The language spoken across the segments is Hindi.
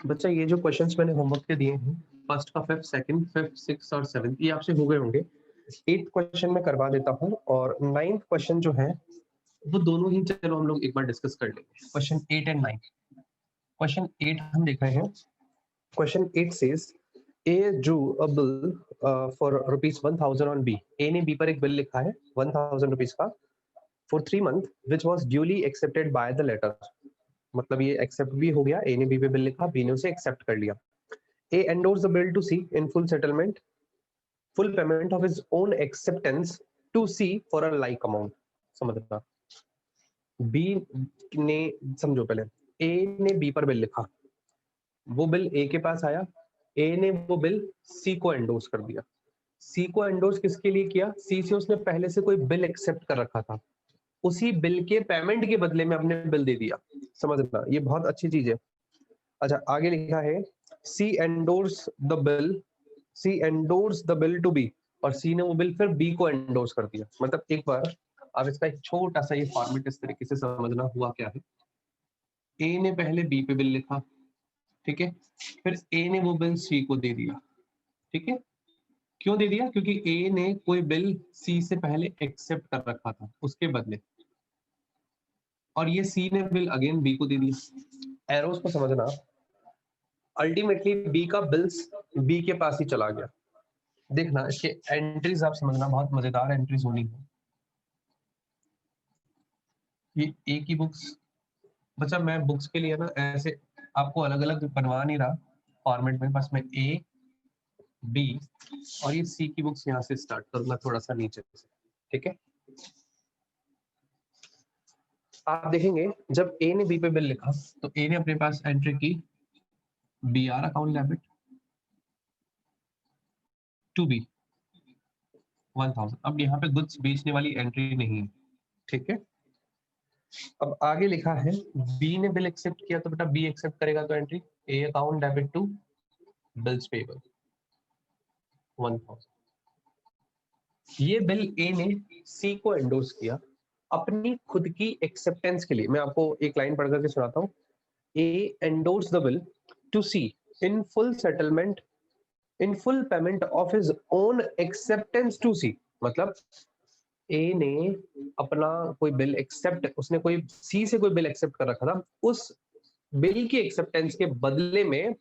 बच्चा ये जो क्वेश्चंस मैंने होमवर्क के दिए हैं, फर्स्ट का फिफ्थ, सेकंड, फिफ्थ, सिक्स और सेवंथ, ये आपसे हो गए होंगे। एट्थ क्वेश्चन में करवा देता हूँ और नाइन्थ क्वेश्चन जो है वो दोनों ही चलो हम लोग एक बार डिस्कस कर लेंगे। Question 8 and 9। क्वेश्चन 8 हम देख रहे हैं। Question 8 says A drew a bill for ₹1000 on B. A ने बी पर एक बिल लिखा है ₹1000 का for 3 month which was duly accepted by the latter. मतलब ये एक्सेप्ट भी हो गया, ए ने बी पे बिल लिखा, बी ने उसे एक्सेप्ट कर लिया। A endorsed the bill to C in full settlement, full payment of his own acceptance to C for a like amount. समझना, बी ने, समझो पहले, ए ने बी पर बिल लिखा, वो बिल ए के पास आया, ए ने वो बिल सी को एंडोर्स कर दिया। सी को एंडोर्स किसके लिए किया? सी से उसने पहले से कोई बिल एक्सेप्ट कर रखा था, उसी बिल के पेमेंट के बदले में अपने बिल दे दिया। समझना, ये बहुत अच्छी चीज है। अच्छा, आगे लिखा है C endorsed the bill, C endorsed the bill to B, और सी ने वो बिल फिर बी को एंडोर्स कर दिया। मतलब एक बार अब इसका एक छोटा सा ये फॉर्मेट इस तरीके से समझना, हुआ क्या है। ए ने पहले बी पे बिल लिखा, ठीक है, फिर ए ने वो बिल सी को दे दिया, ठीक है। क्यों दे दिया? क्योंकि ए ने कोई बिल सी से पहले एक्सेप्ट कर रखा था उसके बदले, और ये सी ने बिल अगेन बी को दे दिया। एरोस को समझना, अल्टीमेटली बी का बिल्स बी के पास ही चला गया। देखना इसके एंट्रीज आप समझना, बहुत मजेदार एंट्रीज होनी है। ये ए की बुक्स, बच्चा मैं बुक्स के लिए ना ऐसे आपको अलग अलग बनवा नहीं रहा फॉर्मेट में, बस मैं ए बी और ये सी की बुक्स यहाँ से स्टार्ट करूंगा थोड़ा सा नीचे से, ठीक है। आप देखेंगे जब ए ने बी पे बिल लिखा तो ए ने अपने पास एंट्री की B R account debit to B 1000। अब यहाँ पे गुड्स बेचने वाली एंट्री नहीं है, ठीक है। अब आगे लिखा है बी ने बिल एक्सेप्ट किया, तो बेटा बी एक्सेप्ट करेगा तो entry A account debit to bills payable 1000। ये बिल ए ने सी को एंडोर्स किया अपनी खुद की एक्सेप्टेंस के लिए। मैं आपको एक लाइन पढ़ करके सुनाता हूँ। A endorsed the bill to C in full settlement, in full payment of his own acceptance to C. मतलब ए ने अपना कोई बिल एक्सेप्ट, उसने कोई सी से कोई बिल एक्सेप्ट कर रखा था, उस बिल की एक्सेप्टेंस के बदले में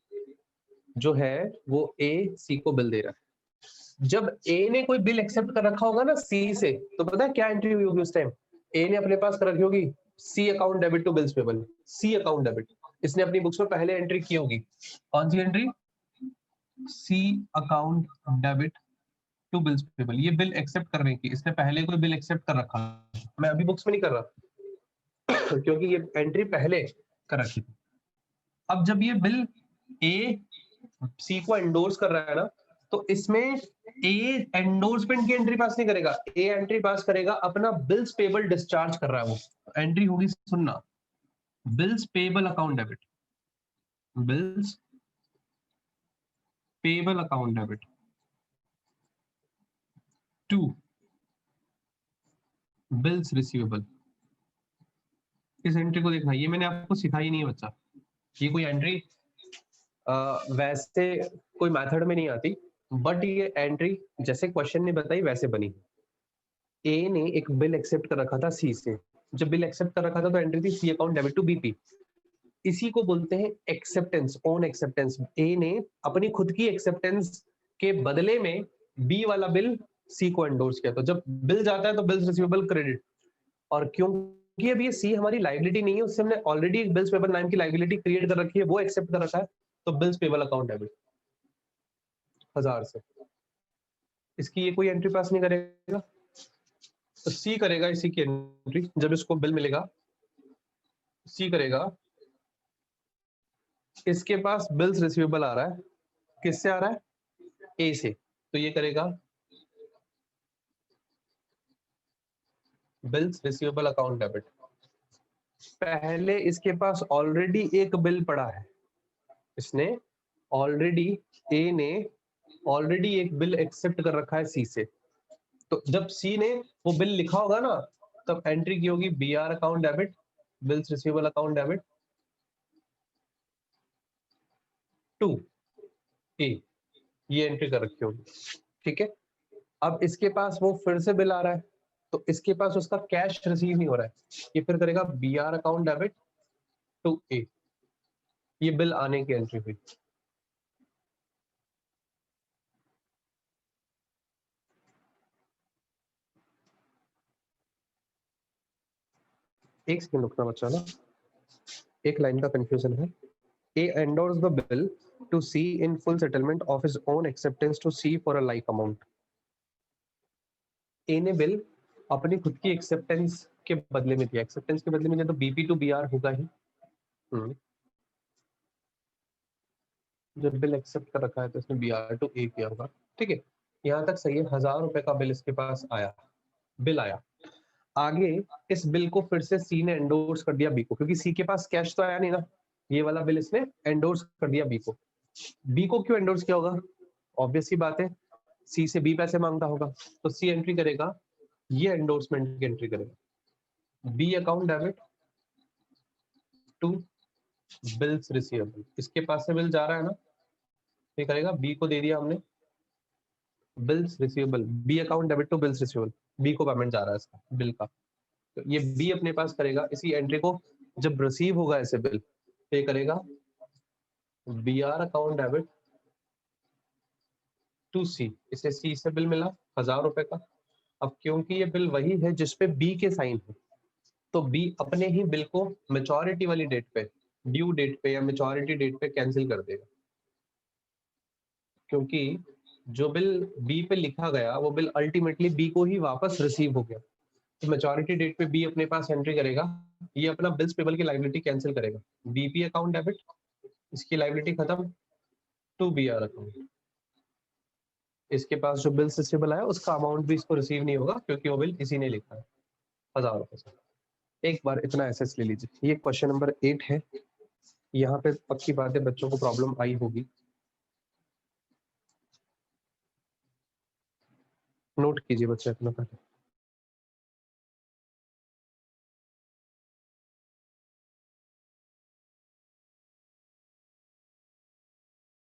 जो है वो ए सी को बिल दे रहा है। जब ए ने कोई बिल एक्सेप्ट कर रखा होगा ना सी से, तो पता है क्या एंट्री हुई होगी उस टाइम? ए ने अपने पास कर रखी होगी C account debit to bills payable, C account debit. इसने अपनी बुक्स में पहले एंट्री की होगी, कौन सी entry? C account debit to bills payable. ये बिल एक्सेप्ट करने की इसने पहले कोई बिल एक्सेप्ट कर रखा, मैं अभी बुक्स में नहीं कर रहा क्योंकि ये एंट्री पहले कर रखी थी। अब जब ये बिल ए सी को एंडोर्स कर रहा है ना, तो इसमें ए एंडोर्समेंट की एंट्री पास नहीं करेगा, ए एंट्री पास करेगा अपना बिल्स पेबल डिस्चार्ज कर रहा है वो। एंट्री होगी, सुनना, bills payable account debit, bills payable account debit to bills receivable. इस एंट्री को देखना, ये मैंने आपको सिखाई नहीं है बच्चा। ये कोई एंट्री वैसे कोई मेथड में नहीं आती, बट ये एंट्री जैसे क्वेश्चन ने बताई वैसे बनी। ए ने एक बिल एक्सेप्ट कर रखा था सी से, जब बिल एक्सेप्ट कर रखा था तो एंट्री थी C account debit to B P. इसी को बोलते हैं एक्सेप्टेंस, ओन एक्सेप्टेंस। ए ने अपनी खुद की एक्सेप्टेंस के बदले में बी वाला बिल सी को एंडोर्स किया। तो जब बिल जाता है तो बिल्स रिसीवेबल क्रेडिट, और क्योंकि अब ये सी हमारी लाइबिलिटी नहीं है, उससे हमने ऑलरेडी एक बिल्स पेबल नाम की लाइबिलिटी क्रिएट कर रखी है, वो एक्सेप्ट कर रखा है, तो बिल्स पेबल अकाउंट डेबिट 1000 से। इसकी ये कोई एंट्री पास नहीं करेगा, तो सी करेगा इसी की एंट्री। जब इसको बिल मिलेगा, सी करेगा, इसके पास बिल्स रिसीवेबल आ रहा है, किससे आ रहा है? ए से, तो ये करेगा बिल्स रिसीवेबल अकाउंट डेबिट। पहले इसके पास ऑलरेडी एक बिल पड़ा है, इसने ऑलरेडी, ए ने ऑलरेडी एक बिल एक्सेप्ट कर रखा है सी से। तो जब सी ने वो बिल लिखा होगा ना, तब एंट्री की होगी B R account debit, bills receivable account debit to A, ये एंट्री कर रखी होगी, ठीक है। अब इसके पास वो फिर से बिल आ रहा है, तो इसके पास उसका कैश रिसीव नहीं हो रहा है, ये फिर करेगा B R account debit to A, ये बिल आने की एंट्री हुई। एक सेकंड रुकना बच्चा ना, एक लाइन का कंफ्यूजन है। A endorse the bill to C in full settlement of his own acceptance to C for a like amount. A ने बिल अपनी खुद की एक्सेप्टेंस के बदले में दिया, एक्सेप्टेंस के बदले में दिया तो BP टू BR होगा ही। जब बिल एक्सेप्ट कर रखा है तो इसने BR टू A किया होगा, ठीक है। यहाँ तक सही है, 1000 रुपए का बिल इसके पास आया, बिल आया। आगे इस बिल को फिर से सी ने एंडोर्स कर दिया बी को, क्योंकि सी के पास कैश तो आया नहीं ना, ये वाला बिल इसने एंडोर्स कर दिया बी को। बी को क्यों एंडोर्स किया होगा? ऑब्वियस ही बात है, सी से बी पैसे मांगता होगा, तो सी एंट्री करेगा, ये एंडोर्समेंट की एंट्री करेगा, B account debit to bills receivable. इसके पास से बिल जा रहा है ना, ये करेगा, बी को दे दिया हमने bills receivable, B account debit to bills receivable, B को पेमेंट जा रहा है इसका बिल का, तो ये बी अपने पास करेगा, इसी एंट्री को जब रिसीव होगा ऐसे बिल पे करेगा B R account debit to C, इसे सी से बिल मिला 1000 रुपए का। अब क्योंकि ये बिल वही है जिसपे बी के साइन है, तो बी अपने ही बिल को मैच्योरिटी वाली डेट पे, ड्यू डेट पे या मैच्योरिटी डेट पे कैंसिल कर देगा, क्योंकि जो बिल बी पे लिखा गया वो बिल अल्टीमेटली बी को ही वापस रिसीव हो गया, तो मैच्योरिटी डेट पे बी अपने पास एंट्री करेगा, ये अपना बिल्स पेबल की लायबिलिटी कैंसिल करेगा, बीपी अकाउंट डेबिट, इसकी लायबिलिटी खत्म, टू बी आर अकाउंट, इसके पास जो बिल्स रिसीवेबल है उसका अमाउंट भी इसको रिसीव नहीं होगा, क्योंकि वो बिल इसी ने लिखा है 1000 रुपए से। एक बार इतना एसेस ले लीजिए, ये क्वेश्चन नंबर 8 है, यहाँ पे पक्की बात है बच्चों को प्रॉब्लम आई होगी, नोट कीजिए बच्चे अपना पहले।